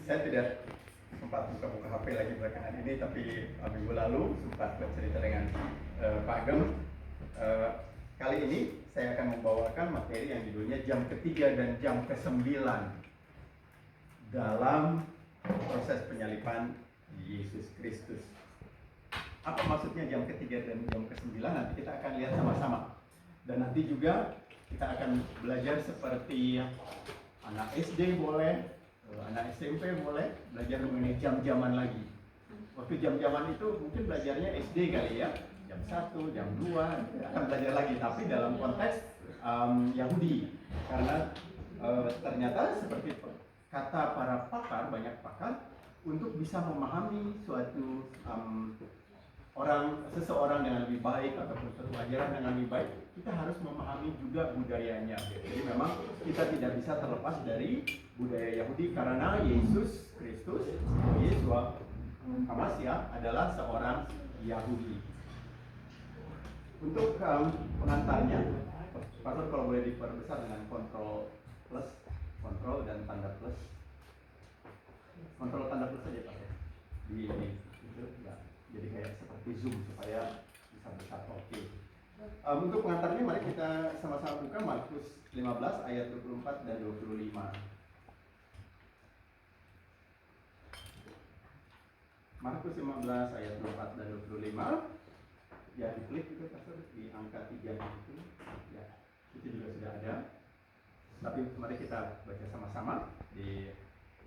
Saya tidak sempat buka-buka HP lagi belakangan ini, tapi minggu lalu sempat bercerita dengan Pak Ageng. Kali ini saya akan membawakan materi yang judulnya jam ketiga dan jam ke-9 dalam proses penyaliban Yesus Kristus. Apa maksudnya jam ketiga dan jam ke-9? Nanti kita akan lihat sama-sama. Dan nanti juga kita akan belajar seperti anak SD boleh, anak SMP boleh belajar mengenai jam-jaman lagi. Waktu jam-jaman itu mungkin belajarnya SD kali ya, jam 1, jam 2 akan belajar lagi, tapi dalam konteks Yahudi. Karena ternyata seperti kata para pakar, banyak pakar, untuk bisa memahami suatu seseorang dengan lebih baik ataupun suatu ajaran dengan lebih baik, kita harus memahami juga budayanya. Jadi memang kita tidak bisa terlepas dari budaya Yahudi karena Yesus Kristus, Yeshua Hamasya adalah seorang Yahudi. Untuk pengantarnya, Pastor kalau boleh diperbesar dengan kontrol plus, kontrol dan tanda plus, kontrol tanda plus saja Pak ya. Di itu ya. Jadi kayak seperti Zoom supaya bisa besar. Oke. Untuk pengantarnya mari kita sama-sama buka Markus 15 ayat 24 dan 25. Markus 15 ayat 24 dan 25. Ya, diklik juga Pastor di angka 3 itu. Ya, itu juga sudah ada. Tapi mari kita baca sama-sama di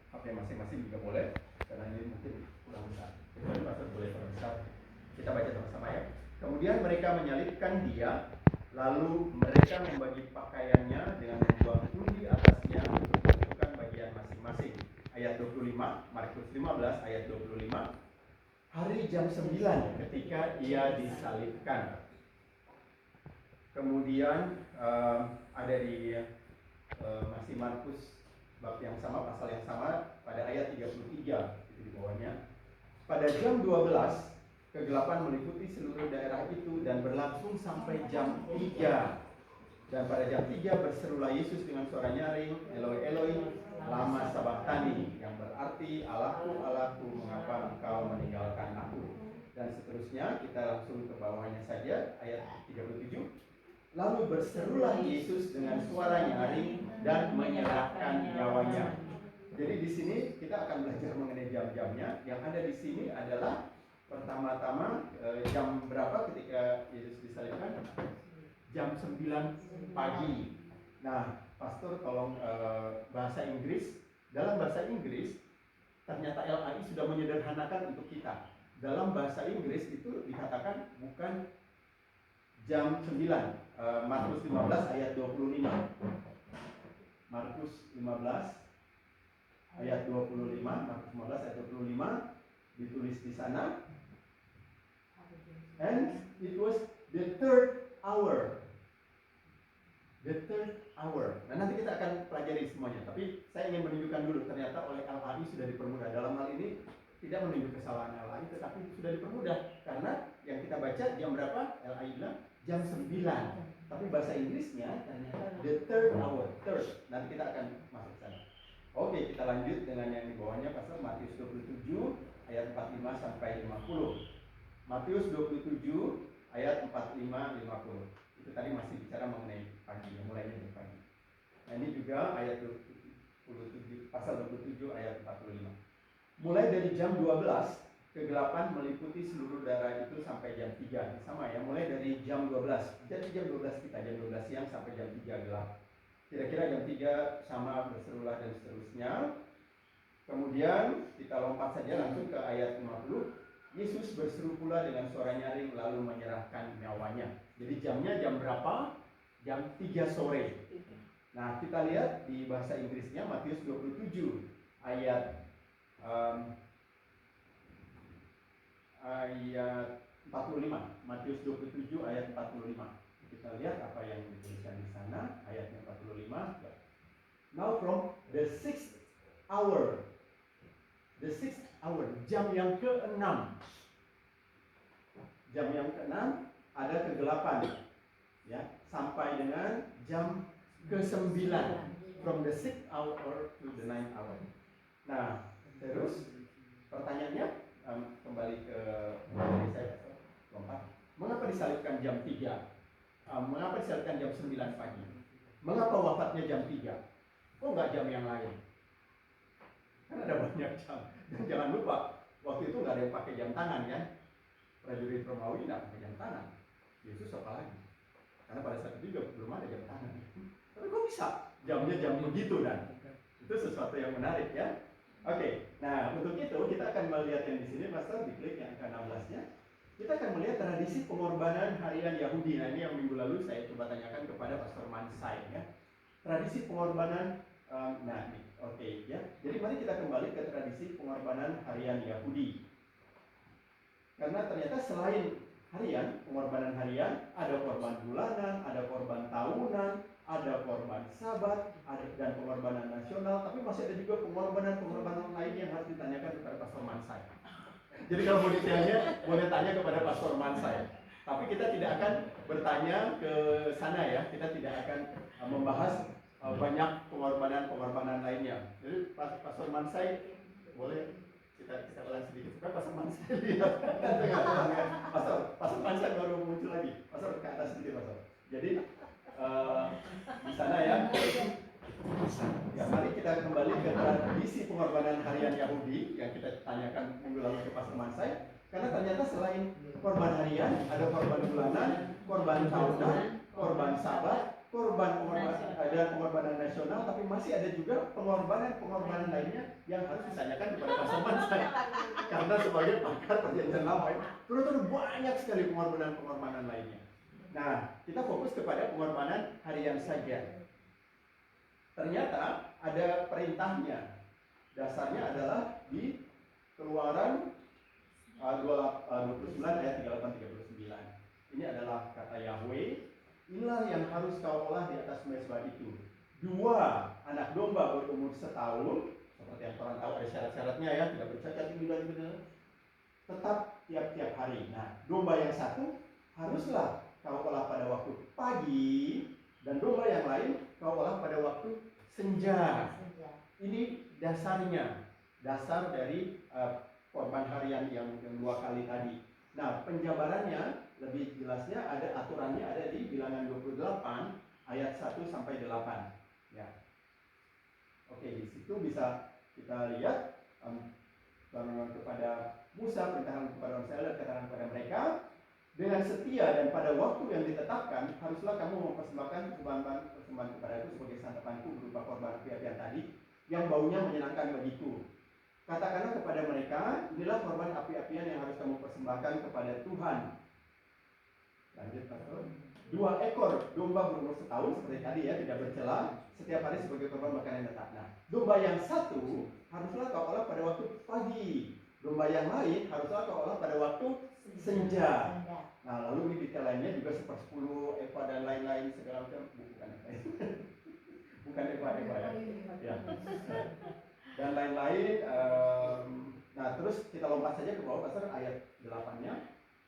HP masing-masing juga boleh, karena ini mungkin kurang besar. Jadi Pastor boleh perbesar. Kita baca sama-sama ya. Kemudian mereka menyalibkan dia, lalu mereka membagi pakaiannya dengan membuang tundi atasnya untuk menentukan bagian masing-masing. Ayat 25, Markus 15 ayat 25. Hari jam 9 ketika ia disalibkan. Kemudian ada di masih Markus bab yang sama, pasal yang sama, pada ayat 33 itu di bawahnya. Pada jam 12 kegelapan meliputi seluruh daerah itu dan berlangsung sampai jam 3. Dan pada jam 3 berserulah Yesus dengan suara nyaring, Eloi Eloi lama sabachthani, yang berarti Allahku Allahku mengapa engkau meninggalkan aku. Dan seterusnya kita langsung ke bawahnya saja ayat 37. Lalu berserulah Yesus dengan suara nyaring dan menyerahkan nyawanya. Jadi di sini kita akan belajar mengenai jam-jamnya. Yang ada di sini adalah pertama-tama jam berapa ketika Yesus disalibkan? Jam 9 pagi. Nah, Pastor tolong bahasa Inggris. Dalam bahasa Inggris ternyata LAI sudah menyederhanakan untuk kita. Dalam bahasa Inggris itu dikatakan bukan jam 9. Markus 15 ayat 25. Markus 15 ayat 25. Markus 15 ayat 25 ditulis di sana. And it was the third hour. The third hour. Nah, nanti kita akan pelajari semuanya. Tapi saya ingin menunjukkan dulu, ternyata oleh LAI sudah dipermudah. Dalam hal ini tidak menunjuk kesalahan LAI, tetapi sudah dipermudah. Karena yang kita baca jam berapa? LAI bilang jam 9. Tapi bahasa Inggrisnya ternyata the third hour. Third. Nanti kita akan masuk ke sana. Oke, kita lanjut dengan yang di bawahnya, Pastor. Matius 27 ayat 45 sampai 50. Matius 27 ayat 45-50. Itu tadi masih bicara mengenai pagi, yang mulainya dari pagi. Nah, ini juga ayat 27, pasal 27 ayat 45. Mulai dari jam 12, kegelapan meliputi seluruh daerah itu sampai jam 3. Sama ya, mulai dari jam 12. Jadi jam 12 kita, jam 12 siang sampai jam 3 gelap. Kira-kira jam 3 sama berserulah dan seterusnya. Kemudian kita lompat saja langsung ke ayat 50. Yesus berseru pula dengan suara nyaring lalu menyerahkan nyawanya. Jadi jamnya jam berapa? Jam 3 sore. Nah, kita lihat di bahasa Inggrisnya Matius 27 ayat 45. Matius 27 ayat 45. Kita lihat apa yang dituliskan di sana, ayatnya 45. Now from the 6th hour. The 6th hour, jam yang ke-6. Jam yang ke-6 ada kegelapan. Ya, sampai dengan jam ke-9. From the 6th hour to the 9th hour. Nah, mengapa disyaratkan jam 9 pagi? Mengapa wafatnya jam 3? Kok nggak jam yang lain? Kan ada banyak jam. Dan jangan lupa, waktu itu nggak ada yang pakai jam tangan kan? Prajurit Romawi nggak pakai jam tangan. Yesus apa lagi? Karena pada saat itu juga belum ada jam tangan. Tapi kok bisa jamnya jam begitu dan itu sesuatu yang menarik ya. Oke, nah untuk itu kita akan melihat yang di sini, Pastor, diklik yang ke-16-nya. Kita akan melihat tradisi pengorbanan harian Yahudi. Nah ini yang minggu lalu saya coba tanyakan kepada Pastor Mansai ya. Tradisi pengorbanan, nah ini, oke ya. Jadi mari kita kembali ke tradisi pengorbanan harian Yahudi. Karena ternyata selain harian, pengorbanan harian, ada korban bulanan, ada korban tahunan, ada korban sabat, ada dan pengorbanan nasional, tapi masih ada juga pengorbanan lain yang harus ditanyakan kepada Pastor Mansai. Jadi kalau mau detailnya, boleh tanya kepada Pastor Mansai. Tapi kita tidak akan bertanya ke sana ya, kita tidak akan membahas banyak pengorbanan lainnya. Jadi Pastor Mansai boleh kita ulang sedikit supaya Pastor Mansai lihat. Pastor Mansai baru muncul lagi. Pastor ke atas sedikit, Pastor. Jadi di sana ya. Ya, mari kita kembali ke tradisi pengorbanan harian Yahudi yang kita tanyakan minggu lalu ke Pastor Mansai. Karena ternyata selain korban harian, ada korban bulanan, korban tahunan, korban sabat, dan pengorbanan nasional, tapi masih ada juga pengorbanan lainnya yang harus ditanyakan kepada Pastor Mansai. Karena sebagai pakar perjanjian lama, terus banyak sekali pengorbanan lainnya. Nah, kita fokus kepada pengorbanan harian saja. Ternyata ada perintahnya. Dasarnya adalah di Keluaran 29 ayat 38-39. Ini adalah kata Yahweh, inilah yang harus kau olah di atas mezbah itu. 2 anak domba berumur setahun, seperti yang orang tahu ada syarat-syaratnya ya, tidak bercacat ini dan benar. Tetap tiap-tiap hari. Nah, domba yang satu haruslah kau olah pada waktu pagi, dan domba yang lain kau olah pada waktu senja. Ini dasarnya, dasar dari korban harian yang 2 kali tadi. Nah, penjabarannya lebih jelasnya ada aturannya ada di Bilangan 28 ayat 1 sampai 8. Ya. Oke, di situ bisa kita lihat perintah kepada Musa, perintahkan kepada orang Israel, katakan kepada mereka, dengan setia dan pada waktu yang ditetapkan, haruslah kamu mempersembahkan persembahan kepada itu sebagai santapanku berupa korban api-apian tadi, yang baunya menyenangkan bagiku. Katakanlah kepada mereka, inilah korban api-apian yang harus kamu persembahkan kepada Tuhan. Lanjut, Pastor. 2 ekor domba berumur setahun, seperti tadi ya, tidak bercela, setiap hari sebagai korban makanan tetap. Nah, domba yang satu haruslah kau olah pada waktu pagi. Domba yang lain haruslah kau olah pada waktu senja. Nah, lalu ini detail lainnya juga 1/10 ekor dan lain-lain segala macam. Bukan ekor ya. Ya. Dan lain-lain. Nah, terus kita lompat saja ke bawah, Pastor, ayat 8-nya.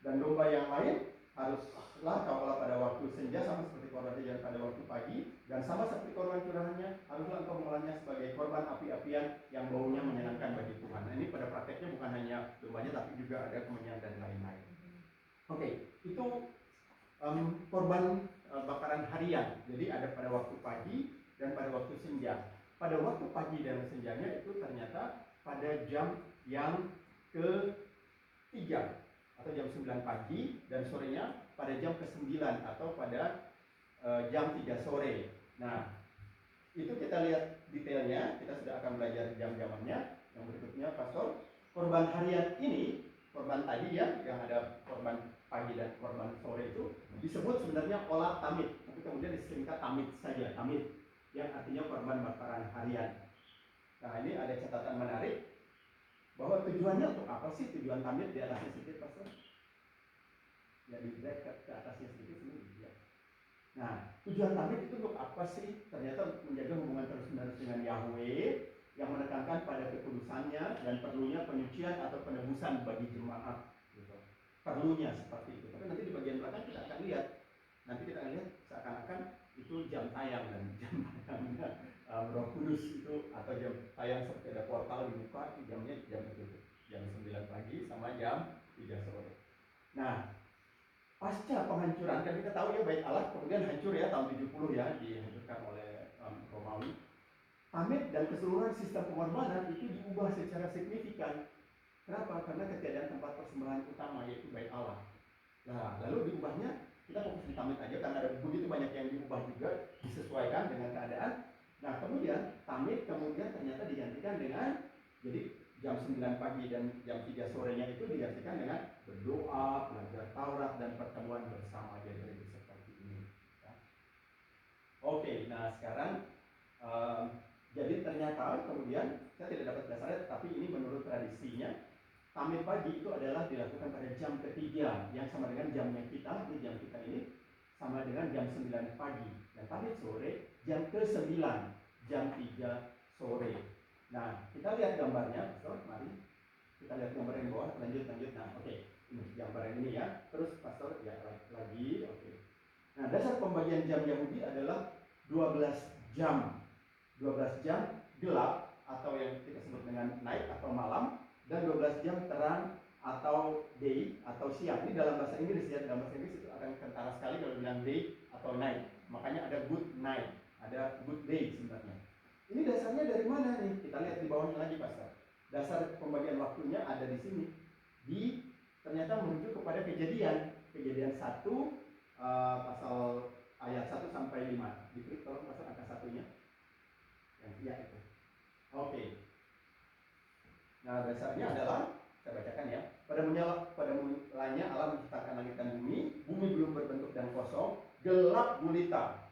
Dan domba yang lain haruslah kau olah pada waktu senja, sama seperti korban harian pada waktu pagi, dan sama seperti korban curahannya, haruslah engkau mengolahnya sebagai korban api-apian yang baunya menyenangkan bagi Tuhan. Nah, ini pada prakteknya bukan hanya dombanya, tapi juga ada kemenyan dan lain-lain. Oke, itu korban bakaran harian. Jadi ada pada waktu pagi dan pada waktu senja. Pada waktu pagi dan senjanya itu ternyata pada jam yang ke-3 atau jam 9 pagi, dan sorenya pada jam ke-9 atau pada jam 3 sore. Nah, itu kita lihat detailnya, kita sudah akan belajar jam-jamannya. Yang berikutnya, Pastor, korban harian ini, korban tadi ya, yang ada korban pagi dan korban sore itu disebut sebenarnya olah tamid, tapi kemudian disingkat tamid saja, tamid, yang artinya korban bakaran harian. Nah, ini ada catatan menarik bahwa tujuannya untuk apa sih tujuan tamid? Di atasnya sedikit, Pastor. Ya, di drag ke atasnya sedikit ini ya. Nah, tujuan tamid itu untuk apa sih? Ternyata menjaga hubungan terus-menerus dengan Yahweh, yang menekankan pada kekudusannya dan perlunya penyucian atau penebusan bagi jemaat. Gitu. Perlunya seperti itu. Tapi nanti di bagian belakang kita akan lihat. Nanti kita akan lihat seakan-akan itu jam tayang, dan jam tayangnya Roh Kudus itu, atau jam tayang seperti ada portal dibuka, jamnya jam itu, jam 9 pagi sama jam 3 sore. Nah, pasca penghancuran, kan kita tahu ya Bait Allah kemudian hancur ya tahun 70 ya, dihancurkan oleh Romawi. Tamid dan keseluruhan sistem pengorbanan itu diubah secara signifikan. Kenapa? Karena ketiadaan tempat persembahan utama yaitu Bait Allah. Nah, lalu diubahnya, kita fokus di tamid aja karena ada begitu banyak yang diubah juga, disesuaikan dengan keadaan. Nah, kemudian tamid kemudian ternyata digantikan dengan, jadi jam 9 pagi dan jam 3 sorenya itu digantikan dengan berdoa, belajar Taurat, dan pertemuan bersama. Jadi seperti ini ya. Oke, nah sekarang jadi ternyata kemudian saya tidak dapat dasarnya, tapi ini menurut tradisinya tamid pagi itu adalah dilakukan pada jam ketiga yang sama dengan jamnya kita, ini jam kita ini sama dengan jam 9 pagi. Dan tamid sore jam ke-9, jam 3 sore. Nah, kita lihat gambarnya, Pastor, mari. Kita lihat gambar yang bawah, lanjut. Nah, oke. Ini gambar yang ini ya. Terus Pastor, ya lagi, oke. Nah, dasar pembagian jam Yahudi adalah 12 jam. 12 jam gelap atau yang kita sebut dengan night atau malam, dan 12 jam terang atau day atau siang. Ini dalam bahasa Inggris ya, dalam bahasa Inggris itu akan kentara sekali kalau bilang day atau night. Makanya ada good night, ada good day sebenarnya. Ini dasarnya dari mana nih? Kita lihat di bawahnya lagi, Pastor. Dasar pembagian waktunya ada di sini. Ternyata merujuk kepada Kejadian 1 pasal ayat 1 sampai 5. Diklik tolong Pastor angka satunya. Yang iya itu. Oke. Nah, dasarnya adalah, saya bacakan ya. Pada mulanya Allah menciptakan langit dan bumi belum berbentuk dan kosong, gelap gulita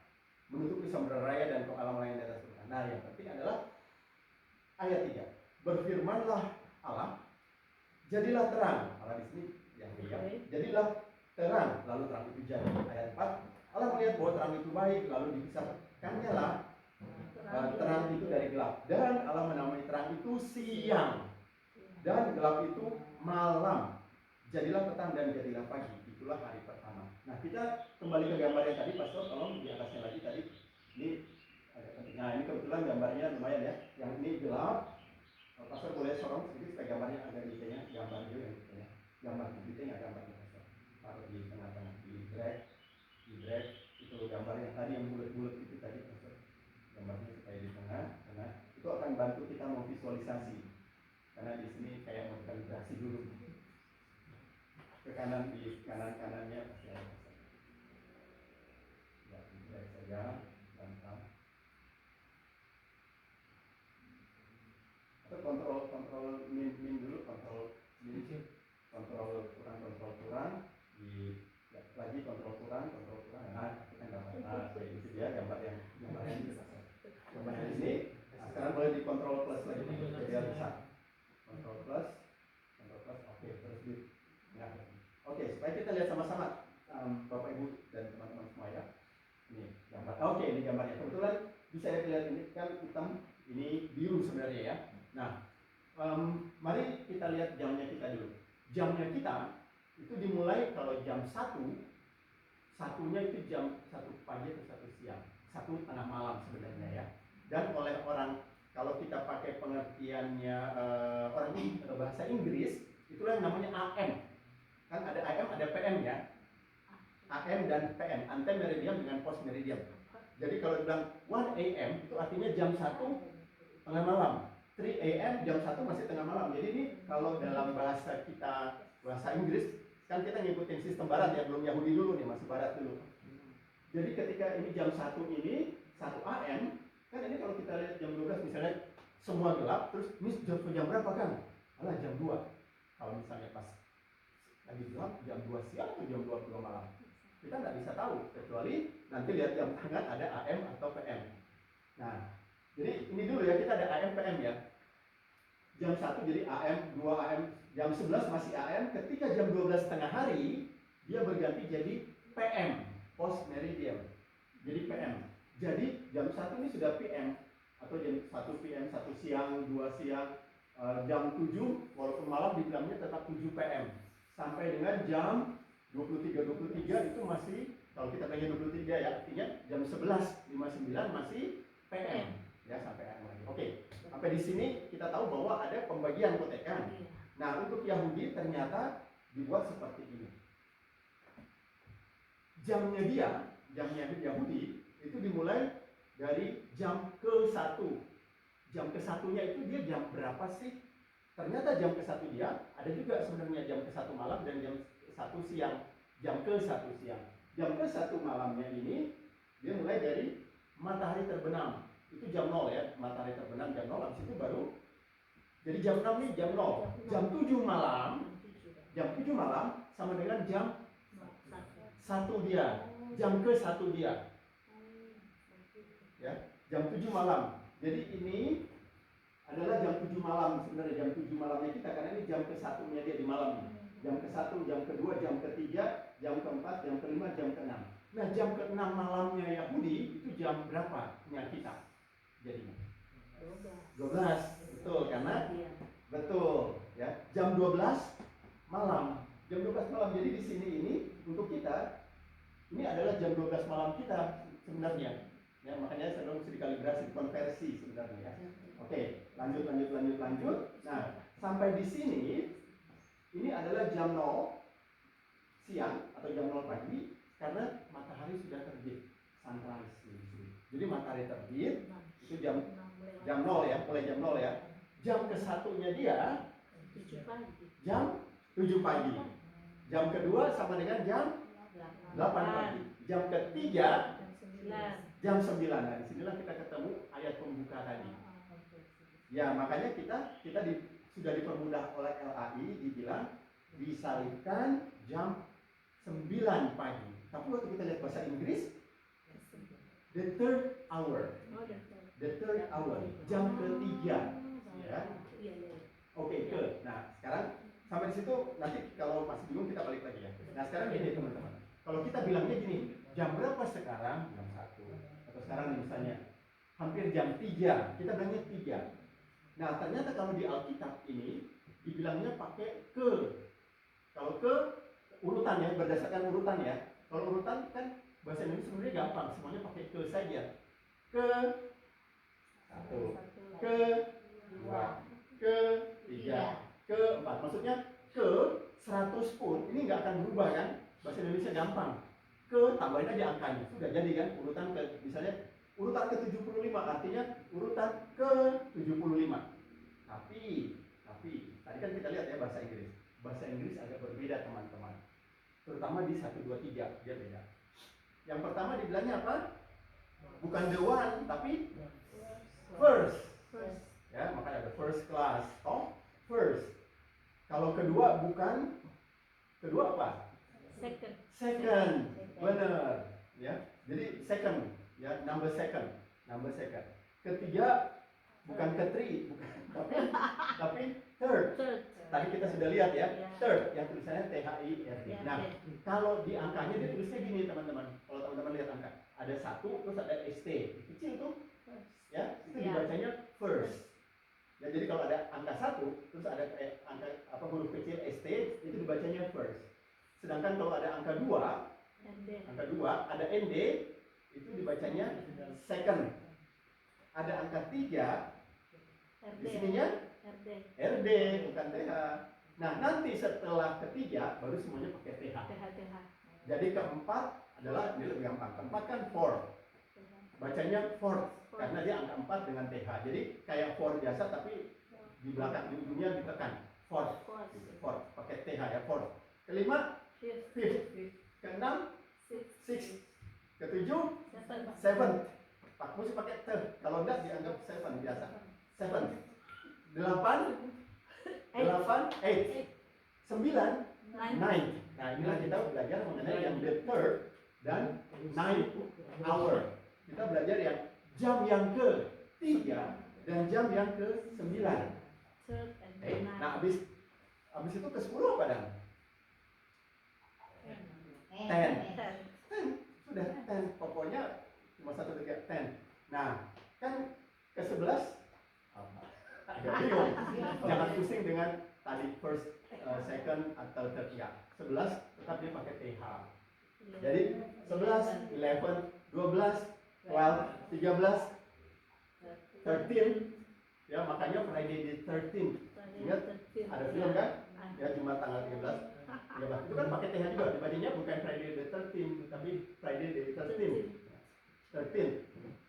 menutupi samudra raya dan alam lain di atas permukaan. Nah, yang penting adalah ayat 3. Berfirmanlah Allah, jadilah terang. Allah di sini yang diam. Jadilah terang, lalu terang itu jadi. Ayat 4. Allah melihat bahwa terang itu baik, lalu dipisahkannya lah terang itu dari gelap. Dan Allah menamai terang itu siang, dan gelap itu malam. Jadilah petang dan jadilah pagi. Itulah hari pertama. Nah, kita kembali ke gambar yang tadi, Pastor, tolong di atasnya lagi tadi. Ini agak penting. Nah, ini kebetulan gambarnya lumayan ya. Yang ini gelap. Pastor boleh sorong sedikit supaya gambarnya agak detailnya. Gambar juga yang detailnya. Gambar detailnya, gambarnya Pastor. Taruh di tengah-tengah, di drag. Itu gambar yang tadi yang bulat-bulat itu tadi, Pastor. Gambarnya supaya di tengah. Itu akan bantu kita memvisualisasi. Karena di sini kayak mau kalibrasi dulu. Ke kanan, di kanan-kanannya pasti ada. Ya, drag saja, gampang. Atau kontrol min dulu, kontrol kurang, di ya, lagi kontrol kurang. Nah, kita gambar. Nah, itu dia gambar yang ini. Gambar ini. Nah, sekarang boleh dikontrol plus lagi biar bisa. Kontrol plus, oke, terus di. Ya. Oke, supaya kita lihat sama-sama, Bapak Ibu dan teman-teman semua ya. Ini gambar. Oke, ini gambarnya. Kebetulan bisa dilihat ini kan hitam, ini biru sebenarnya ya. Nah, mari kita lihat jamnya kita dulu. Jamnya kita itu dimulai kalau jam 1, satunya itu jam 1 pagi atau 1 siang, 1 tengah malam sebenarnya ya. Dan oleh orang, kalau kita pakai pengertiannya orang bahasa Inggris, itulah yang namanya AM. Kan ada AM, ada PM ya. AM dan PM, ante meridian dengan post meridian. Jadi kalau bilang 1 AM itu artinya jam 1 tengah malam. 3 AM jam 1 masih tengah malam. Jadi ini kalau dalam bahasa kita, bahasa Inggris, kan kita ngikutin sistem barat ya, belum Yahudi dulu nih, masih barat dulu. Jadi ketika ini jam 1 ini, 1 AM, kan ini kalau kita lihat jam 12 misalnya semua gelap, terus ini jam berapa kan? Alah jam 2. Kalau misalnya pas lagi gelap, jam 2 siang atau jam 2 malam. Kita nggak bisa tahu, kecuali nanti lihat jam tangan ada AM atau PM. Nah, jadi ini dulu ya, kita ada AM PM ya. Jam 1 jadi AM, 2 AM, jam 11 masih AM, ketika jam 12 tengah hari, dia berganti jadi PM, post meridian. Jadi PM. Jadi jam 1 ini sudah PM, atau jam 1 PM, 1 siang, 2 siang, jam 7, walaupun malam dibilangnya tetap 7 PM. Sampai dengan jam 23 itu masih, kalau kita pengen 23 ya, artinya jam 11.59 masih PM ya, sampai AM lagi. Oke, sampai di sini kita tahu bahwa ada pembagian kotekan. Nah, untuk Yahudi ternyata dibuat seperti ini. jamnya Yahudi itu dimulai dari jam ke-1. Jam ke-1-nya itu dia jam berapa sih? Ternyata jam ke-1 dia ada juga sebenarnya jam ke-1 malam dan jam 1 siang. Jam ke-1 siang. Jam ke-1 malamnya ini dia mulai dari matahari terbenam. Itu jam 0 ya, matahari terbenam jam 0, habis itu baru jadi jam 6 nih jam 0. Jam 7 malam. Jam 7 malam sama dengan jam 1 dia. Jam ke-1 dia. Ya, jam 7 malam. Jadi ini adalah jam 7 malam sebenarnya, jam 7 malamnya kita, karena ini jam ke-1-nya dia di malam. Jam ke-1, jam ke-2, jam ke-3, jam ke-4, jam ke-5, jam ke-6. Nah, jam ke-6 malamnya Yahudi itu jam berapa nya kita? Jadinya 12. Betul, karena betul ya. Jam 12 malam. Jam 12 malam. Jadi di sini ini untuk kita ini adalah jam 12 malam kita sebenarnya. Ya, makanya saya mesti dikalibrasi, konversi sebenarnya ya. Oke, lanjut. Nah, sampai di sini ini adalah jam 0 siang atau jam 0 pagi karena matahari sudah terbit, sunrise di sini. Jadi matahari terbit itu jam 0 ya, mulai jam 0 ya. Jam ke-1-nya dia jam 7 pagi. Jam kedua sama dengan jam 8 pagi. Jam ketiga jam 9. Nah, disinilah kita ketemu ayat pembuka tadi. Ya, makanya kita sudah dipermudah oleh LAI dibilang disalibkan jam 9 pagi. Tapi waktu kita lihat bahasa Inggris, the third hour. The third hour, jam ketiga. Ya. Oke, nah, sekarang sampai di situ, nanti kalau masih bingung kita balik lagi ya. Nah, sekarang gini teman-teman. Kalau kita bilangnya gini, jam berapa sekarang? Jam 1. Atau sekarang misalnya hampir jam 3, kita bilangnya 3. Nah, ternyata kalau di Alkitab ini dibilangnya pakai ke. Kalau ke urutan ya, berdasarkan urutan ya. Kalau urutan kan bahasa Indonesia sebenarnya gampang, semuanya pakai ke saja. Ke 1, ke 2, ke 3, ke 4. Maksudnya ke 100 pun ini nggak akan berubah kan? Bahasa Indonesia gampang. Ke tambahin aja angkanya. Sudah jadi kan urutan ke, misalnya urutan ke 75 artinya urutan ke 75. Tapi tadi kan kita lihat ya bahasa Inggris. Bahasa Inggris agak berbeda teman-teman. Terutama di 1 2 3 dia beda. Yang pertama dibilangnya apa? Bukan the one tapi first. Ya, makanya ada first class. Oh, first. Kalau kedua bukan, kedua apa? Second. Benar. Ya. Jadi second, ya, number second. Ketiga bukan ke-3, bukan, tapi third. Tadi kita sudah lihat ya, third yang tulisannya THIRD. Nah, kalau di angkanya ditulisnya gini teman-teman. Kalau teman-teman lihat angka, ada 1 terus ada ST. Kecil tuh. Ya, itu dibacanya first. Ya, jadi kalau ada angka 1 terus ada angka huruf kecil ST, itu dibacanya first. Sedangkan kalau ada angka 2 ada ND, itu dibacanya second. Ada angka 3 di sininya RD, bukan TH. Nah, nanti setelah ketiga baru semuanya pakai TH. Jadi keempat adalah, ini lebih gampang. Keempat kan fourth. Bacanya fourth karena dia angka 4 dengan TH. Jadi kayak fourth biasa tapi di belakang di ujungnya ditekan. Fourth. Fourth pakai TH ya, fourth. Kelima fifth. Keenam sixth. Ketujuh seventh. Pak mesti pakai third. Kalau enggak dianggap seven biasa. Seven. 8 8 9 9. Nah, inilah kita belajar mengenai yang the third dan ninth hour. Kita belajar yang jam yang ke-3 dan jam yang ke-9. Nah, habis itu ke-10 apa dan? 10. Sudah 10. Pokoknya cuma 1 3 10. Nah, kan ke-11 agak bingung. Jangan pusing dengan tadi first, second atau third ya. 11 tetap dia pakai TH. Jadi 11, 11, 12, 12, 13, 13. Ya, makanya Friday the 13. Ingat ada film kan? Ya, Jumat tanggal 13. Itu kan pakai TH juga dibanding Friday-nya bukan Friday the 13th, tapi Friday the 13th, 13th,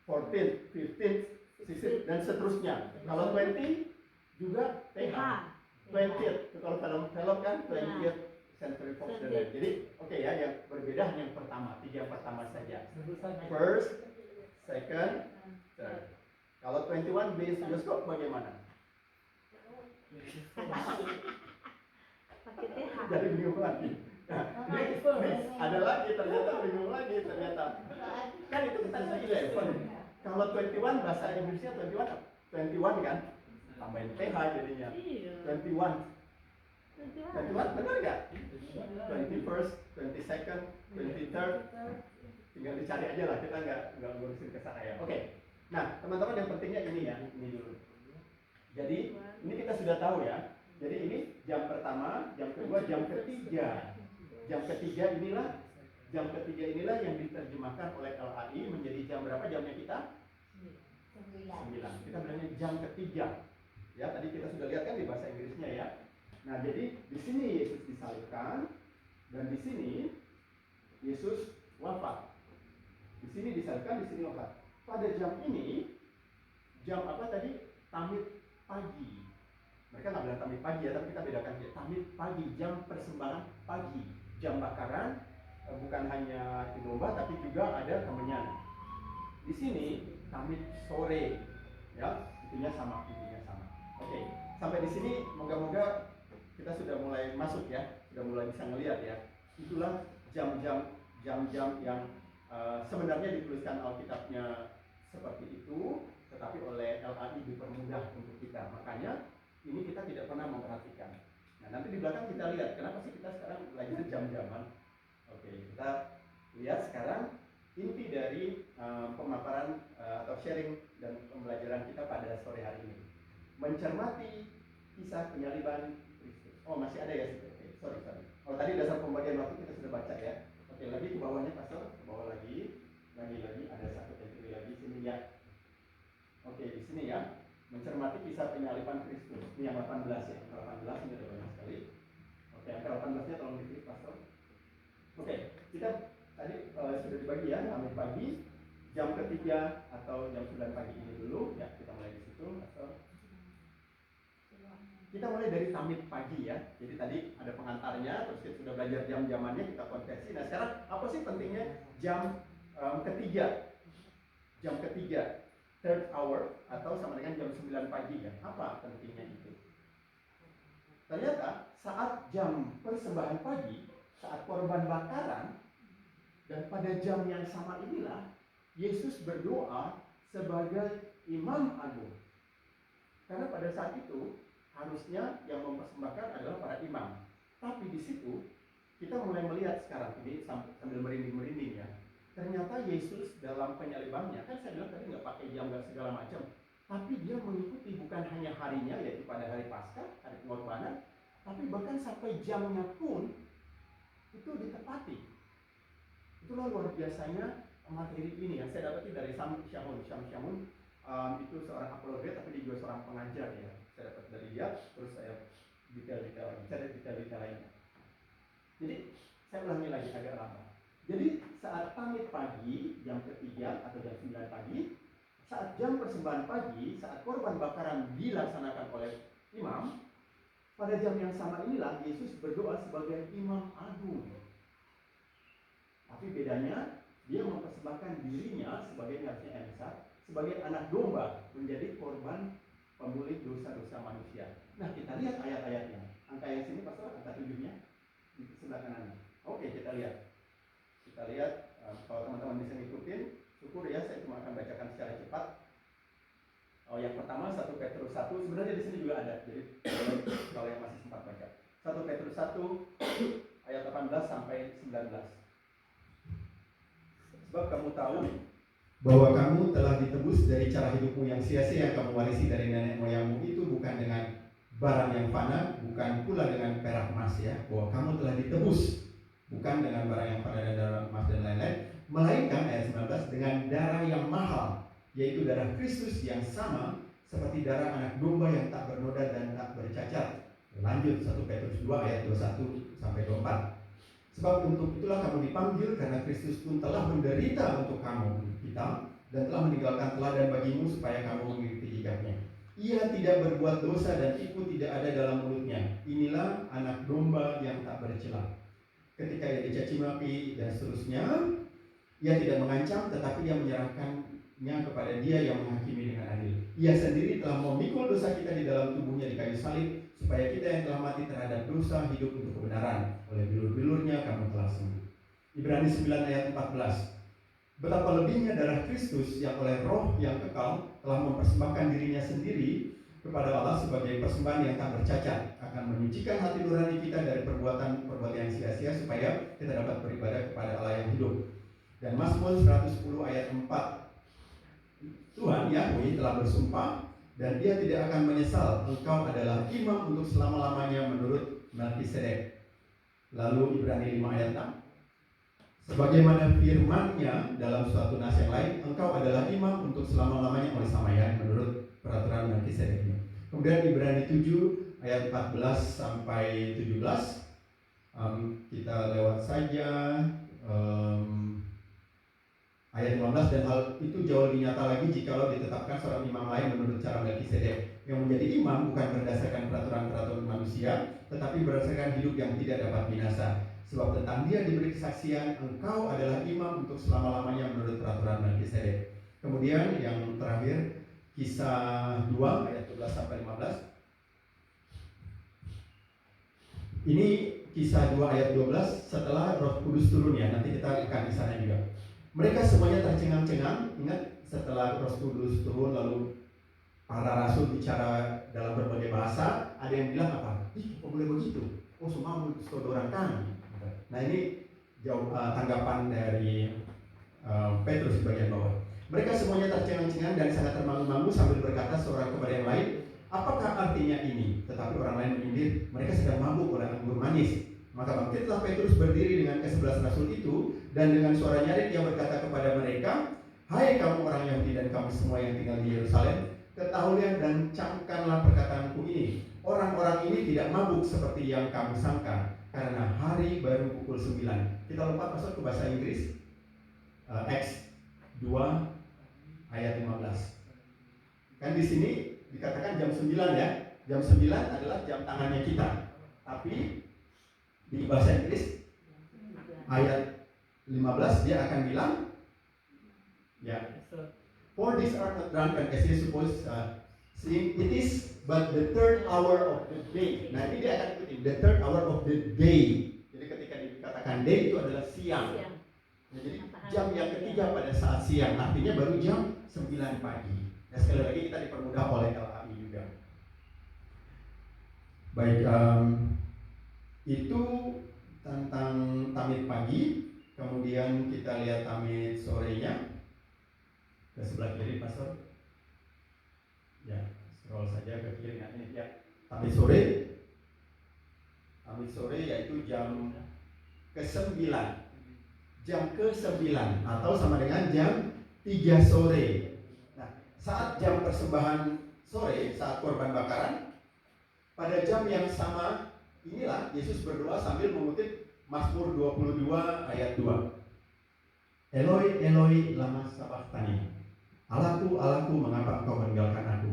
14th, 15th, 16th, dan seterusnya. Kalau 20 juga TH, 20th. Kalau film kan 20th Century Fox dan lain. Jadi oke ya, yang berbeda hanya yang pertama, 3 pertama saja. First, second, third. Kalau 21 bioskop bagaimana? Jadi bingung lagi. Nah, ini ada lagi ternyata bingung lagi ternyata. Kan itu kita sudah 11. Kalau 21 bahasa Inggrisnya 21 kan? Tambahin TH jadinya. 21. 21 benar nggak? 21st, 22nd, 23rd. Tinggal dicari aja lah, kita nggak ngurusin ke sana ya. Oke. Nah, teman-teman yang pentingnya ini ya, ini dulu. Jadi ini kita sudah tahu ya. Jadi ini jam pertama, jam kedua, jam ketiga. Jam ketiga inilah yang diterjemahkan oleh LAI menjadi jam berapa jamnya kita? 9. Kita bilangnya jam ketiga. Ya, tadi kita sudah lihat kan di bahasa Inggrisnya ya. Nah, jadi di sini Yesus disalibkan dan di sini Yesus wafat. Di sini disalibkan, di sini wafat. Pada jam ini, jam apa tadi? Tamid pagi. Mereka nggak bilang tamid pagi ya, tapi kita bedakan ya. Tamid pagi, jam persembahan pagi, jam bakaran, bukan hanya di domba, tapi juga ada kemenyan. Di sini tamid sore, ya, intinya sama. Oke, sampai di sini moga-moga kita sudah mulai masuk ya, sudah mulai bisa ngelihat ya. Itulah jam-jam yang sebenarnya dituliskan Alkitabnya seperti itu, tetapi oleh LAI dipermudah untuk kita. Makanya ini kita tidak pernah memperhatikan. Nah, nanti di belakang kita lihat kenapa sih kita sekarang lagi jam-jaman. Oke, kita lihat sekarang inti dari pemaparan atau sharing dan pembelajaran kita pada sore hari ini. Mencermati kisah penyaliban Kristus. Oh, masih ada ya? Oke, sorry. Oh, tadi dasar pembagian waktu kita sudah baca ya. Oke, lagi ke bawahnya Pastor, ke bawah lagi ada satu entry lagi sini ya. Oke, di sini ya. Mencermati kisah penyaliban Kristus. Ini yang 18 ya. 18 ini ada banyak sekali. Oke, angka 18-nya tolong diklik Pastor. Oke, kita tadi sudah dibagi ya, Tamid pagi, jam ketiga atau jam 9 pagi ini dulu ya. Kita mulai di situ Pastor. Kita mulai dari Tamid pagi ya. Jadi tadi ada pengantarnya, terus kita sudah belajar jam-jamannya, kita konversi. Nah, sekarang apa sih pentingnya jam ketiga? Jam ketiga, third hour, atau sama dengan jam 9 pagi ya. Apa pentingnya itu? Ternyata saat jam persembahan pagi, saat korban bakaran, dan pada jam yang sama inilah Yesus berdoa sebagai Imam Agung. Karena pada saat itu harusnya yang mempersembahkan adalah para imam. Tapi di situ kita mulai melihat sekarang ini sambil merinding-merinding ya. Ternyata Yesus dalam penyalibannya, kan saya bilang tadi nggak pakai jam dan segala macam, tapi dia mengikuti bukan hanya harinya yaitu pada hari Paskah, hari pengorbanan, tapi bahkan sampai jamnya pun itu ditepati. Itulah luar biasanya materi ini yang saya dapati dari Sam Shamun. Itu seorang apologet tapi dia juga seorang pengajar ya. Saya dapat dari dia, terus saya detail lainnya. Jadi saya ulangi lagi agak lama. Jadi saat Tamid pagi, jam ketiga atau jam 9 pagi, saat jam persembahan pagi, saat korban bakaran dilaksanakan oleh imam, pada jam yang sama inilah Yesus berdoa sebagai Imam Agung. Tapi bedanya, dia mempersembahkan dirinya sebagai harusnya Emsat, sebagai anak domba menjadi korban pemulih dosa-dosa manusia. Nah, kita lihat ayat-ayatnya. Angka yang sini Pastor, angka 7-nya di sebelah kanan. Oke, kita lihat. Kalau teman-teman bisa ngikutin, syukur ya, saya cuma akan bacakan secara cepat. Yang pertama 1 Petrus 1, sebenarnya di sini juga ada. Jadi kalau yang masih sempat baca. 1 Petrus 1 ayat 18 sampai 19. Sebab kamu tahu bahwa kamu telah ditebus dari cara hidupmu yang sia-sia yang kamu warisi dari nenek moyangmu itu bukan dengan barang yang fana, bukan pula dengan perak emas ya, bahwa kamu telah ditebus bukan dengan barang yang fana dan darah emas dan lain-lain, melainkan ayat 19 dengan darah yang mahal, yaitu darah Kristus yang sama seperti darah anak domba yang tak bernoda dan tak bercacat. Lanjut 1 Petrus 2 ayat 21 sampai 24. Sebab untuk itulah kamu dipanggil, karena Kristus pun telah menderita untuk kamu, kita, dan telah meninggalkan teladan bagimu supaya kamu mengikuti jejaknya. Ia tidak berbuat dosa dan tipu tidak ada dalam mulutnya. Inilah anak domba yang tak bercela. Ketika ia dicaci maki dan seterusnya, ia tidak mengancam, tetapi ia menyerahkannya kepada Dia yang menghakimi dengan adil. Ia sendiri telah memikul dosa kita di dalam tubuhnya di kayu salib, supaya kita yang telah mati terhadap dosa hidup untuk kebenaran. Oleh bilur-bilurnya kamu telah sembuh. Ibrani 9 ayat 14. Betapa lebihnya darah Kristus yang oleh roh yang kekal telah mempersembahkan dirinya sendiri kepada Allah sebagai persembahan yang tak bercacat, akan menyucikan hati nurani kita dari perbuatan-perbuatan yang sia-sia, supaya kita dapat beribadah kepada Allah yang hidup. Dan Mazmur 110 ayat 4, Tuhan Yahweh telah bersumpah dan Dia tidak akan menyesal, engkau adalah imam untuk selama-lamanya menurut Melkisedek. Lalu Ibrani 5 ayat 6, sebagaimana firman-Nya dalam suatu nas yang lain, engkau adalah imam untuk selama-lamanya oleh Samayan menurut peraturan Melkisedek. Kemudian Ibrani 7 ayat 14 sampai 17, kita lewat saja. Ayat 15, dan hal itu jauh lebih nyata lagi jikalau ditetapkan seorang imam lain menurut cara Melkisedek, yang menjadi imam bukan berdasarkan peraturan-peraturan manusia, tetapi berdasarkan hidup yang tidak dapat binasa. Sebab tentang dia diberi kesaksian, engkau adalah imam untuk selama-lamanya menurut peraturan Melkisedek. Kemudian yang terakhir, Kisah 2 ayat 12 sampai 15. Ini Kisah 2 ayat 12 setelah Roh Kudus turun, ya. Nanti kita akan di sana juga. Mereka semuanya tercengang-cengang. Ingat, setelah Roh Kudus turun lalu para rasul bicara dalam berbagai bahasa, ada yang bilang apa? Ih, kok boleh begitu? Oh, semua saudara kami. Nah, ini jauh tanggapan dari Petrus di bagian bawah. Mereka semuanya tercengang-cengang dan sangat termangu-mangu sambil berkata seorang kepada yang lain, apakah artinya ini? Tetapi orang lain menyindir, mereka sedang mabuk oleh anggur manis. Maka bangkitlah Petrus berdiri dengan ke-11 rasul itu, dan dengan suara nyaring ia berkata kepada mereka, hai kamu orang Yahudi dan kamu semua yang tinggal di Yerusalem, ketahuilah dan camkanlah perkataanku ini. Orang-orang ini tidak mabuk seperti yang kamu sangka, karena hari baru pukul 9. Kita lompat masuk ke bahasa Inggris. Acts 2 ayat 15. Kan di sini dikatakan jam 9, ya. Jam 9 adalah jam tangannya kita. Tapi di bahasa Inggris ayat 15 dia akan bilang, ya, for these are not drunken as you suppose, seeing it is but the third hour of the day. Nah, ini dia akan ikutin the third hour of the day. Jadi ketika dikatakan day itu adalah siang. Nah, jadi jam yang ketiga pada saat siang, artinya baru jam 9 pagi. Nah, sekali lagi kita dipermudah oleh LAI juga. Baik, itu tentang tamid pagi. Kemudian kita lihat tamid sorenya. Ke sebelah kiri, Pastor. Ya, scroll saja ke kiri. Nah, ini ya, tamid sore. Tamid sore yaitu jam ke-9. Jam ke-9 atau sama dengan jam 3 sore. Nah, saat jam persembahan sore, saat korban bakaran, pada jam yang sama inilah Yesus berdoa sambil mengutip Mazmur 22 ayat 2. Eloi, Eloi, lama sabachthani. Allahku, Allahku, mengapa engkau meninggalkan aku?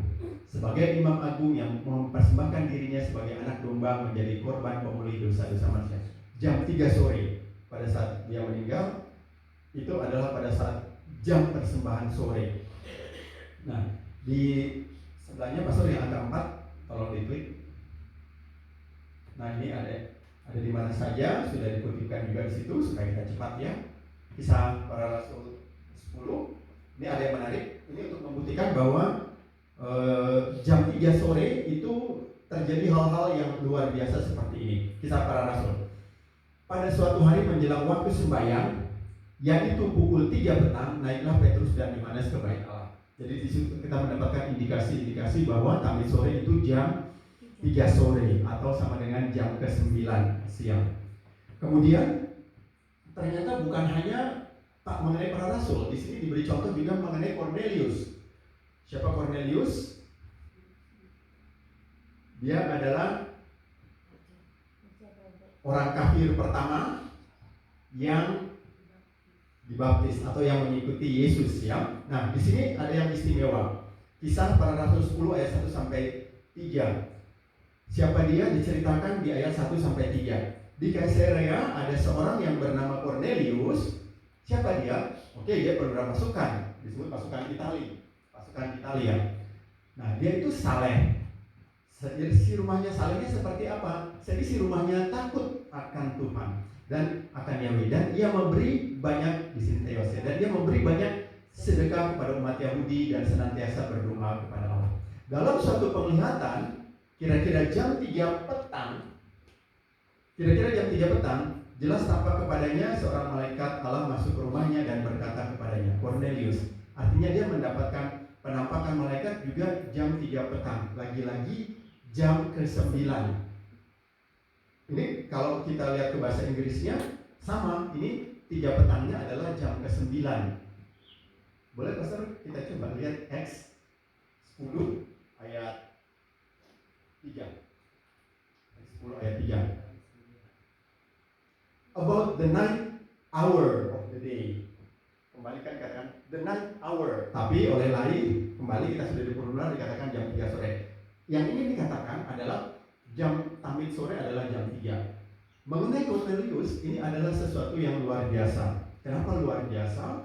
Sebagai imam agung yang mempersembahkan dirinya sebagai anak domba menjadi korban pemulih dosa-dosa manusia. Jam 3 sore pada saat dia meninggal, itu adalah pada saat jam persembahan sore. Nah, di sebelahnya Pastor yang angka 4, tolong diklik. Nah, ini ada di mana saja, sudah dikutipkan juga di situ supaya kita cepat, ya. Kisah para Rasul 10. Ini ada yang menarik. Ini untuk membuktikan bahwa jam 3 sore itu terjadi hal-hal yang luar biasa seperti ini. Kisah para Rasul. Pada suatu hari menjelang waktu sembahyang, yaitu pukul 3 petang, naiklah Petrus dan Yohanes ke bait Allah. Jadi di situ kita mendapatkan indikasi-indikasi bahwa tamid sore itu jam 3 sore atau sama dengan jam ke-9 siang. Kemudian ternyata bukan hanya mengenai para rasul, di sini diberi contoh juga mengenai Cornelius. Siapa Cornelius? Dia adalah orang kafir pertama yang dibaptis atau yang mengikuti Yesus ya. Nah, di sini ada yang istimewa. Kisah Para Rasul 10 ayat 1 sampai 3. Siapa dia diceritakan di ayat 1 sampai 3. Di Kaisarea ada seorang yang bernama Cornelius. Siapa dia? Oke, dia perwira pasukan, disebut pasukan Italia. Nah, dia itu saleh. Jadi si rumahnya salehnya seperti apa? Jadi si rumahnya takut akan Tuhan dan akan Yahweh, dan ia memberi banyak di sini Theos ya, dan dia memberi banyak sedekah kepada umat Yahudi dan senantiasa berdoa kepada Allah. Dalam suatu penglihatan, kira-kira jam 3 petang, jelas tampak kepadanya seorang malaikat Allah masuk ke rumahnya dan berkata kepadanya, Cornelius. Artinya dia mendapatkan penampakan malaikat juga jam 3 petang, lagi-lagi jam ke-9. Ini kalau kita lihat ke bahasa Inggrisnya sama, ini 3 petangnya adalah jam ke-9. Boleh Pastor kita coba lihat Acts 10 ayat 3. Acts 10 ayat 3. About the 9th hour of the day. Kembalikan katakan the 9th hour. Tapi oleh lain kembali kita sudah diperlukan dikatakan jam 3 sore. Yang ini dikatakan adalah jam tamid sore adalah jam 3. Mengenai Cornelius, ini adalah sesuatu yang luar biasa. Kenapa luar biasa?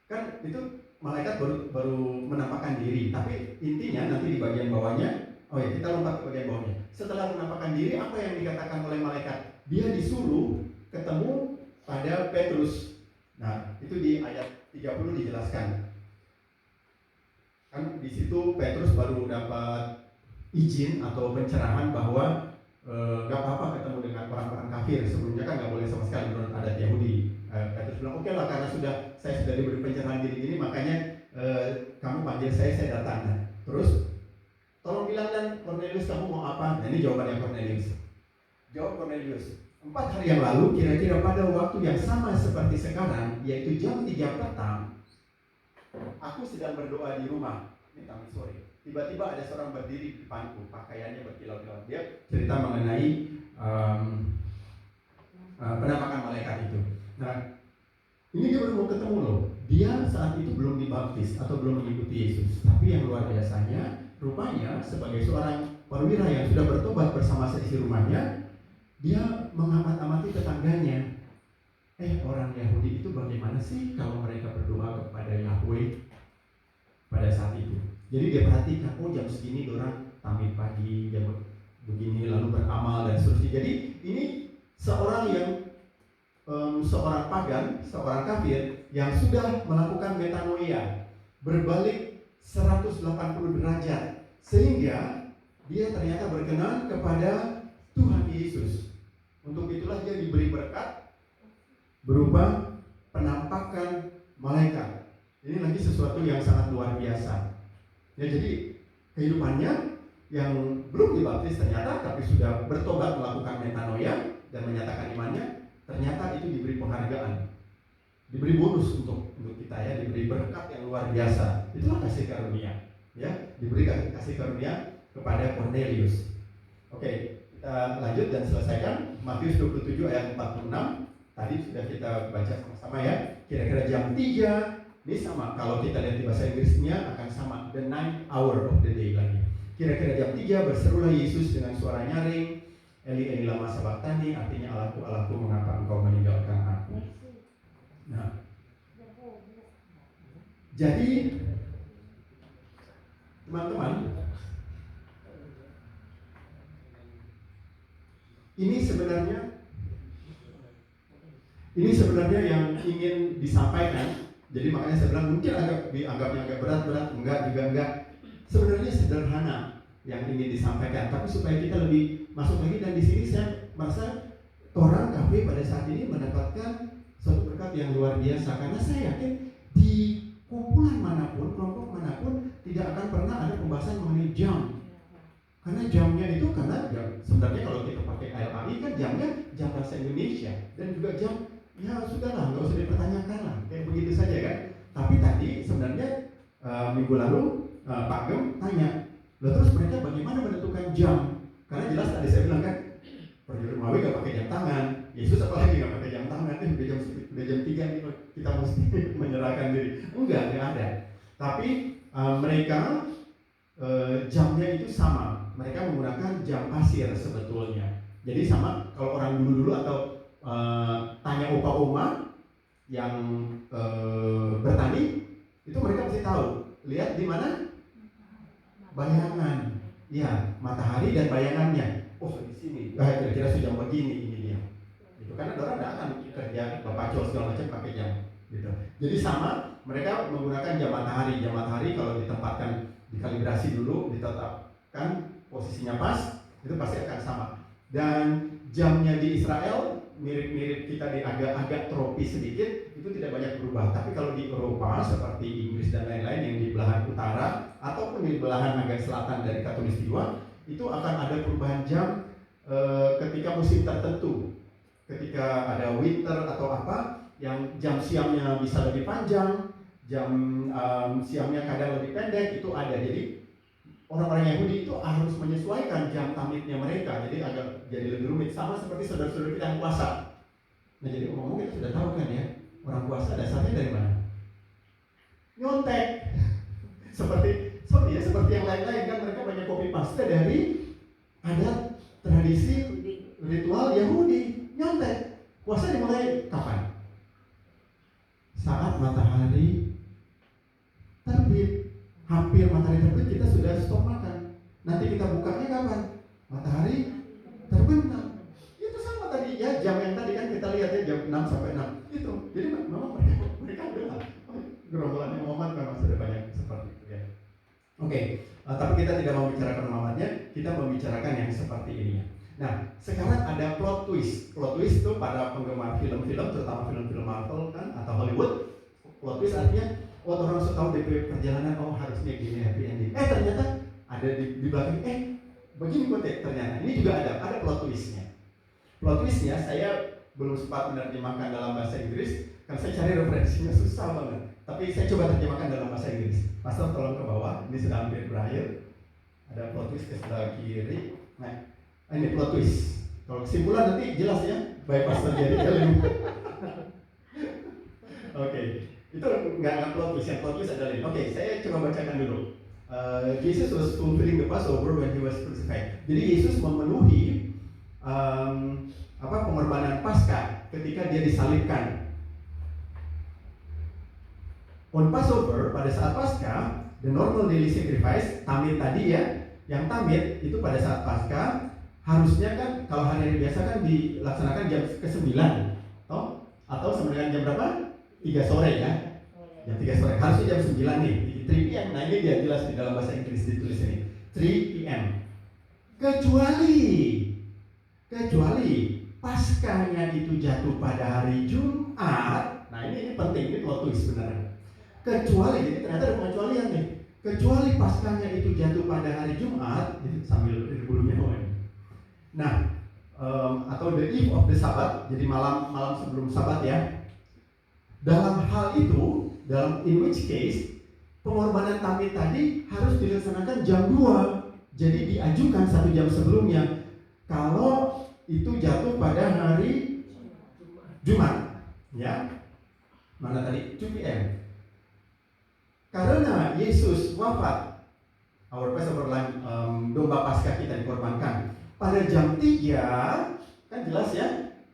Kan itu malaikat baru menampakkan diri, tapi intinya nanti di bagian bawahnya, oh ya kita lompat ke bagian bawahnya. Setelah menampakkan diri, apa yang dikatakan oleh malaikat? Dia disuruh ketemu pada Petrus. Nah, itu di ayat 30 dijelaskan. Kan di situ Petrus baru dapat izin atau pencerahan bahwa gak apa-apa ketemu dengan orang-orang kafir. Sebelumnya kan gak boleh sama sekali menurut adat Yahudi. Petrus bilang, oke lah, karena saya sudah diberi pencerahan gini-gini, makanya kamu panggil saya datang. Nah, terus tolong bilang dan Cornelius kamu mau apa? Nah, ini jawabannya Cornelius. Jawab Cornelius, 4 hari yang lalu, kira-kira pada waktu yang sama seperti sekarang, yaitu jam 3 petang, aku sedang berdoa di rumah. Ini tamid sore. Tiba-tiba ada seorang berdiri di depanku, pakaiannya berkilau-kilau. Dia cerita mengenai penampakan malaikat itu. Nah, ini dia baru mau ketemu loh. Dia saat itu belum dibaptis atau belum mengikuti Yesus. Tapi yang luar biasanya, rupanya sebagai seorang perwira yang sudah bertobat bersama seisi rumahnya, dia mengamat-amati tetangganya. Orang Yahudi itu bagaimana sih kalau mereka berdoa kepada Yahweh pada saat itu? Jadi dia perhatikan, jam segini orang tamid pagi, jam begini lalu beramal dan seterusnya. Jadi ini seorang yang seorang pagan, seorang kafir yang sudah melakukan metanoia, berbalik 180 derajat, sehingga dia ternyata berkenan kepada Tuhan Yesus. Untuk itulah dia diberi berkat berupa penampakan malaikat. Ini lagi sesuatu yang sangat luar biasa. Ya, jadi kehidupannya yang belum dibaptis ternyata tapi sudah bertobat melakukan metanoia dan menyatakan imannya, ternyata itu diberi penghargaan, diberi bonus untuk kita ya, diberi berkat yang luar biasa. Itulah kasih karunia, ya, diberi kasih karunia kepada Cornelius. Oke, kita lanjut dan selesaikan Matius 27 ayat 46. Tadi sudah kita baca sama-sama ya. Kira-kira jam 3 ini sama. Kalau kita lihat di bahasa Inggrisnya akan sama, the 9th hour of the day lagi. Kira-kira jam 3 berserulah Yesus dengan suara nyaring, Eli Eli lama sabachthani, artinya Allahku Allahku mengapa engkau meninggalkan aku. Nah, jadi teman-teman, ini sebenarnya yang ingin disampaikan. Jadi makanya saya bilang mungkin dianggapnya agak berat, enggak juga enggak. Sebenarnya sederhana yang ingin disampaikan, tapi supaya kita lebih masuk lagi. Dan di sini saya merasa orang kafir pada saat ini mendapatkan suatu berkat yang luar biasa, karena saya yakin di kumpulan manapun, kelompok manapun tidak akan pernah ada pembahasan mengenai jam. Karena jamnya itu sebenarnya kalau kita pakai LAI kan jamnya jam bahasa Indonesia, dan juga jam ya sudahlah, nggak usah dipertanyakan lah, kayak begitu saja kan. Tapi tadi sebenarnya minggu lalu Pak Gem tanya, terus mereka bagaimana menentukan jam? Karena jelas tadi saya bilang kan, perwira Romawi nggak pakai jam tangan. Yesus apalagi nggak pakai jam tangan. Udah jam 3 nih, kita mesti menyerahkan diri. Enggak ada. Tapi mereka jamnya itu sama. Mereka menggunakan jam pasir sebetulnya. Jadi sama kalau orang dulu atau tanya opa-oma yang bertani, itu mereka pasti tahu. Lihat di mana? Bayangan. Ya, matahari dan bayangannya. Oh, di sini. Kira-kira sejam begini ini dia. Itu karena orang tidak akan kerja bapacol segala macam pakai jam. Gitu. Jadi sama, mereka menggunakan jam matahari. Jam matahari kalau ditempatkan, dikalibrasi dulu, ditetapkan posisinya pas, itu pasti akan sama. Dan jamnya di Israel mirip-mirip kita di agak-agak tropis sedikit, itu tidak banyak berubah. Tapi kalau di Eropa seperti Inggris dan lain-lain yang di belahan utara ataupun di belahan agak selatan dari Khatulistiwa, itu akan ada perubahan jam ketika musim tertentu. Ketika ada winter atau apa, yang jam siangnya bisa lebih panjang, jam siangnya kadang lebih pendek, itu ada. Jadi orang-orang Yahudi itu harus menyesuaikan jam tamitnya mereka, jadi agak jadi lebih rumit. Sama seperti saudara-saudara kita yang puasa. Nah, jadi ngomong kita sudah tahu kan ya, orang puasa dasarnya dari mana? Nyontek. Seperti yang lain-lain kan, mereka banyak copy paste dari adat tradisi ritual Yahudi. Nyontek. Puasa dimulai kapan? Saat matahari terbit. Hampir matahari terbit kita sudah stop makan. Nanti kita bukanya kapan? Matahari terbenam. Itu sama tadi ya, jam yang tadi kan kita lihat ya, jam 6 sampai 6. Itu. Jadi memang mereka bilang, gerombolan Muhammad memang sudah banyak seperti itu ya. Oke, tapi kita tidak mau bicarakan Muhammadnya, kita membicarakan yang seperti ini. Nah, sekarang ada plot twist. Plot twist itu pada penggemar film-film, terutama film-film Marvel kan atau Hollywood. Plot twist artinya orang sudah tahu DP perjalanan, oh harusnya gini happy ending. Ternyata ada di belakang, begini kok ternyata. Ini juga ada plot twistnya. Plot twistnya saya belum sempat menerjemahkan dalam bahasa Inggris, kan saya cari referensinya susah banget. Tapi saya coba terjemahkan dalam bahasa Inggris. Pastor tolong ke bawah, ini sudah hampir berakhir. Ada plot twist ke sebelah kiri. Nah, ini plot twist. Kalau kesimpulan nanti jelas ya, baik Pastor jadi kalian. Oke. Itu nggak plot twist, yang plot twist ada lain. Oke, saya coba bacakan dulu. Jesus was fulfilling the Passover when he was crucified. Jadi Yesus memenuhi pengorbanan Paskah ketika dia disalibkan. On Passover, pada saat Paskah, the normal daily sacrifice, tamid tadi ya, yang tamid itu pada saat Paskah harusnya kan kalau hari-hari biasa kan dilaksanakan jam ke-9, atau sebenarnya jam berapa? 3 sore ya. Jam 3 sore. Harusnya jam 9 nih. 3 PM. Nah, ini dia jelas di dalam bahasa Inggris ditulis ini. 3 PM. Kecuali Paskahnya itu jatuh pada hari Jumat. Nah, ini penting, ini plot twist sebenarnya. Kecuali, jadi ternyata ada pengecualian nih. Kecuali Paskahnya itu jatuh pada hari Jumat, sambil burungnya Nah, atau the eve of the Sabbath, jadi malam sebelum Sabat ya. Dalam hal itu, in which case, pengorbanan tamid tadi harus dilaksanakan jam 2. Jadi diajukan 1 jam sebelumnya. Kalau itu jatuh pada hari Jumat, ya. Mana tadi? 2 PM. Karena Yesus wafat, our Passover lamb, domba Paskah kita dikorbankan pada jam 3, kan jelas ya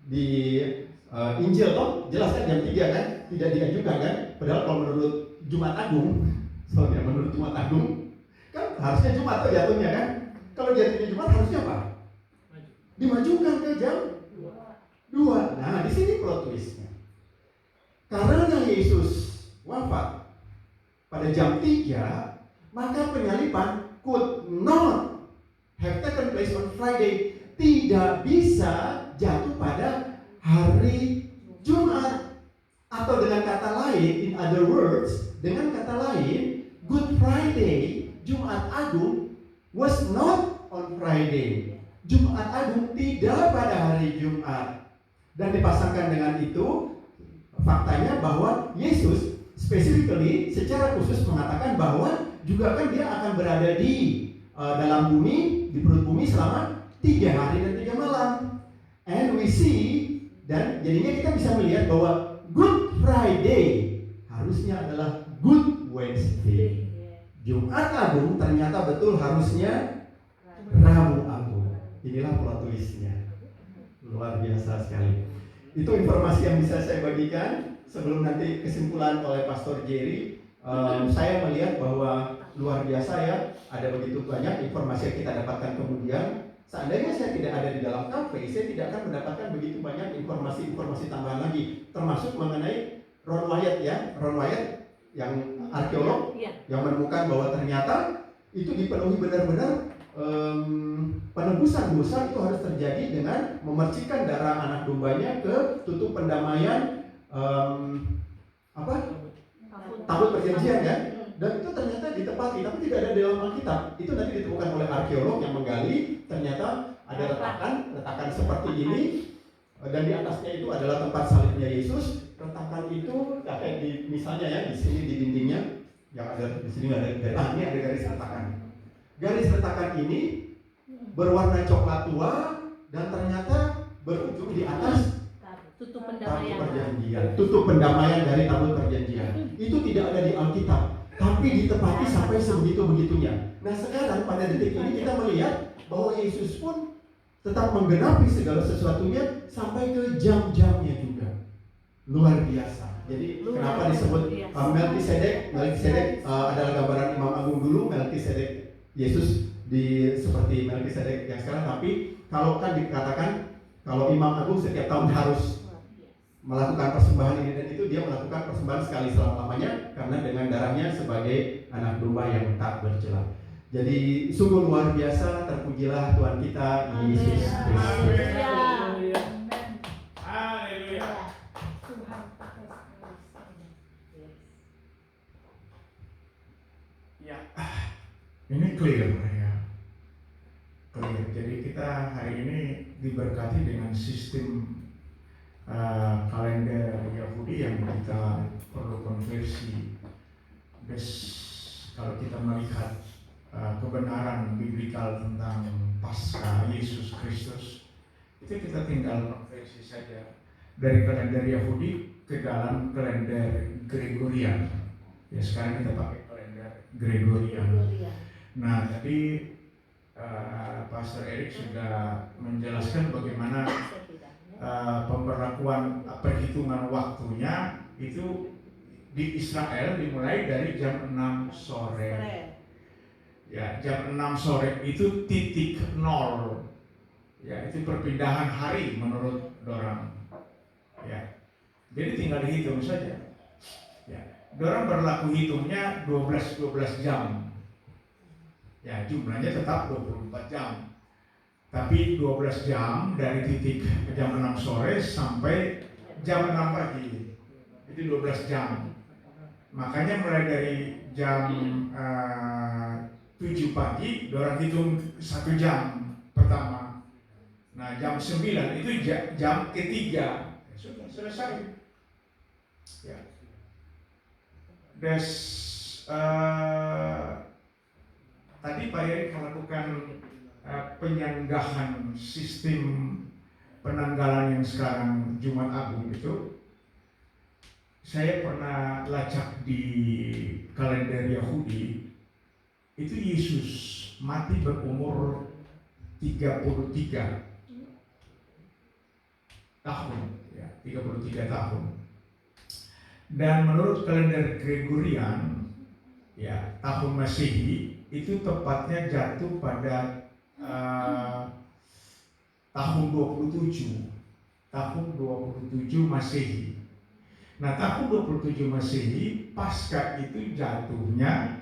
di Injil toh, jelas kan jam 3 kan, tidak diajukan kan. Padahal kalau menurut Jumat Agung, soalnya menurut Jumat Agung kan harusnya Jumat tuh jatuhnya kan. Kalau jatuhnya Jumat harusnya apa? Dimajukan ke jam 2. Nah, di sini plot twistnya. Karena Yesus wafat pada jam 3, maka penyaliban could not have taken place on Friday. Tidak bisa jatuh pada hari Jumat. Atau dengan kata lain, in other words, dengan kata lain, Good Friday, Jumat Agung, was not on Friday. Jumat Agung tidak pada hari Jumat. Dan dipasangkan dengan itu, faktanya bahwa Yesus specifically secara khusus mengatakan bahwa juga kan dia akan berada di dalam bumi, di perut bumi selama 3 hari dan 3 malam. And isi, dan jadinya kita bisa melihat bahwa Good Friday harusnya adalah Good Wednesday. Jumat Agung ternyata betul harusnya Rabu Agung. Inilah plot twistnya. Luar biasa sekali. Itu informasi yang bisa saya bagikan. Sebelum nanti kesimpulan oleh Pastor Jerry, saya melihat bahwa luar biasa ya, ada begitu banyak informasi yang kita dapatkan kemudian. Seandainya saya tidak ada di dalam kafe, saya tidak akan mendapatkan begitu banyak informasi-informasi tambahan lagi, termasuk mengenai Ron Wyatt ya, Ron Wyatt yang arkeolog yang menemukan bahwa ternyata itu dipenuhi benar-benar penebusan dosa itu harus terjadi dengan memercikan darah anak dombanya ke tutup pendamaian tabut perjanjian ya. Dan itu ternyata ditepati, tapi tidak ada di dalam Alkitab. Itu nanti ditemukan oleh arkeolog yang menggali, ternyata ada retakan seperti ini, dan di atasnya itu adalah tempat salibnya Yesus. Retakan itu kayak di misalnya ya di sini di dindingnya yang ada di sini ada ini ada garis retakan. Garis retakan ini berwarna coklat tua dan ternyata berujung di atas tutup tabut perjanjian. Tutup pendamaian dari tabut perjanjian. Itu tidak ada di Alkitab, tapi ditepati sampai sebegitu-begitunya. Nah sekarang pada detik ini kita melihat bahwa Yesus pun tetap menggenapi segala sesuatunya sampai ke jam-jamnya juga. Luar biasa. Jadi kenapa disebut Melkisedek? Melkisedek adalah gambaran Imam Agung dulu. Melkisedek Yesus seperti Melkisedek yang sekarang. Tapi kalau kan dikatakan kalau Imam Agung setiap tahun harus melakukan persembahan ini dan itu, dia melakukan persembahan sekali selama-lamanya karena dengan darahnya sebagai anak domba yang tak bercela. Jadi sungguh luar biasa, terpujilah Tuhan kita Yesus Kristus. Ya, ini clear ya. Clear. Jadi kita hari ini diberkati dengan sistem kalender Yahudi yang kita perlu konversi. Kalau kita melihat kebenaran biblikal tentang Paskah Yesus Kristus, itu kita tinggal konversi saja dari kalender Yahudi ke dalam kalender Gregorian. Ya sekarang kita pakai kalender Gregorian. Nah tadi Pastor Erik sudah menjelaskan bagaimana pemberlakuan perhitungan waktunya itu di Israel dimulai dari jam 6 sore. Ya, jam 6 sore itu titik nol. Ya, itu perpindahan hari menurut dorang. Ya. Jadi tinggal dihitung saja. Ya, dorang berlaku hitungnya 12 jam. Ya, jumlahnya tetap 24 jam. Tapi 12 jam dari titik jam 6 sore sampai jam 6 pagi. Itu 12 jam. Makanya mulai dari jam 7 pagi, dorang hitung 1 jam pertama. Nah jam 9 itu jam ketiga. Sudah selesai. Ya. Tadi Pak Erik melakukan penyanggahan sistem penanggalan yang sekarang Jumat Agung itu. Saya pernah lacak di kalender Yahudi, itu Yesus mati berumur 33 tahun, ya, 33 tahun. Dan menurut kalender Gregorian, ya, tahun Masehi itu tepatnya jatuh pada tahun 27 Masehi. Nah, tahun 27 Masehi, Paskah itu jatuhnya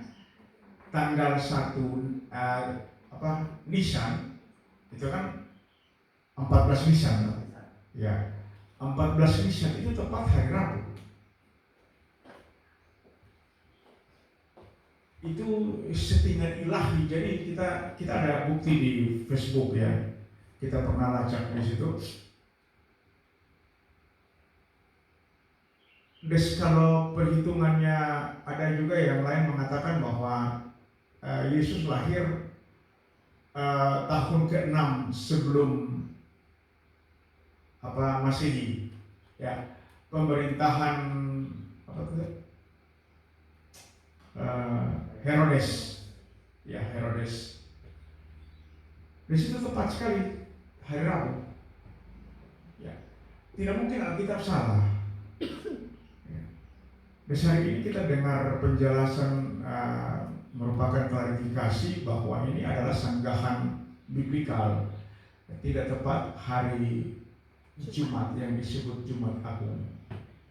tanggal 1 Nisan. Itu kan 14 Nisan. Ya. 14 Nisan itu tepat hari Rabu. Itu settingan ilahi. Jadi kita ada bukti di Facebook ya. Kita pernah lacak di situ. Kalau perhitungannya ada juga yang lain mengatakan bahwa Yesus lahir tahun ke-6 sebelum Masehi. Ya, pemerintahan apa itu? Herodes. Ya, Herodes. Di situ tepat sekali hari Rabu. Ya, tidak mungkin Alkitab salah. Ya. Besar ini kita dengar penjelasan merupakan klarifikasi bahwa ini adalah sanggahan biblikal. Tidak tepat hari Jumat yang disebut Jumat Agung.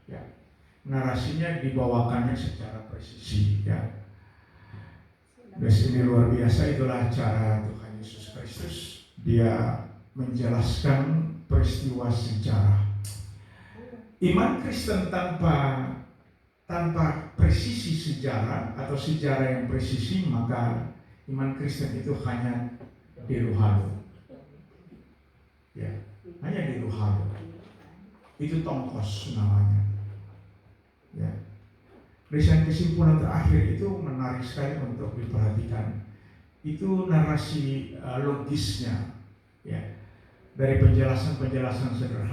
Ya. Narasinya dibawakannya secara presisi. Ya. Dan ini luar biasa, itulah cara Tuhan Yesus Kristus. Dia menjelaskan peristiwa sejarah. Iman Kristen tanpa presisi sejarah atau sejarah yang presisi, maka iman Kristen itu hanya deluhado. Ya, hanya deluhado. Itu tongkos namanya. Ya. Desain kesimpulan terakhir itu menarik sekali untuk diperhatikan. Itu narasi logisnya, ya, dari penjelasan sederhana.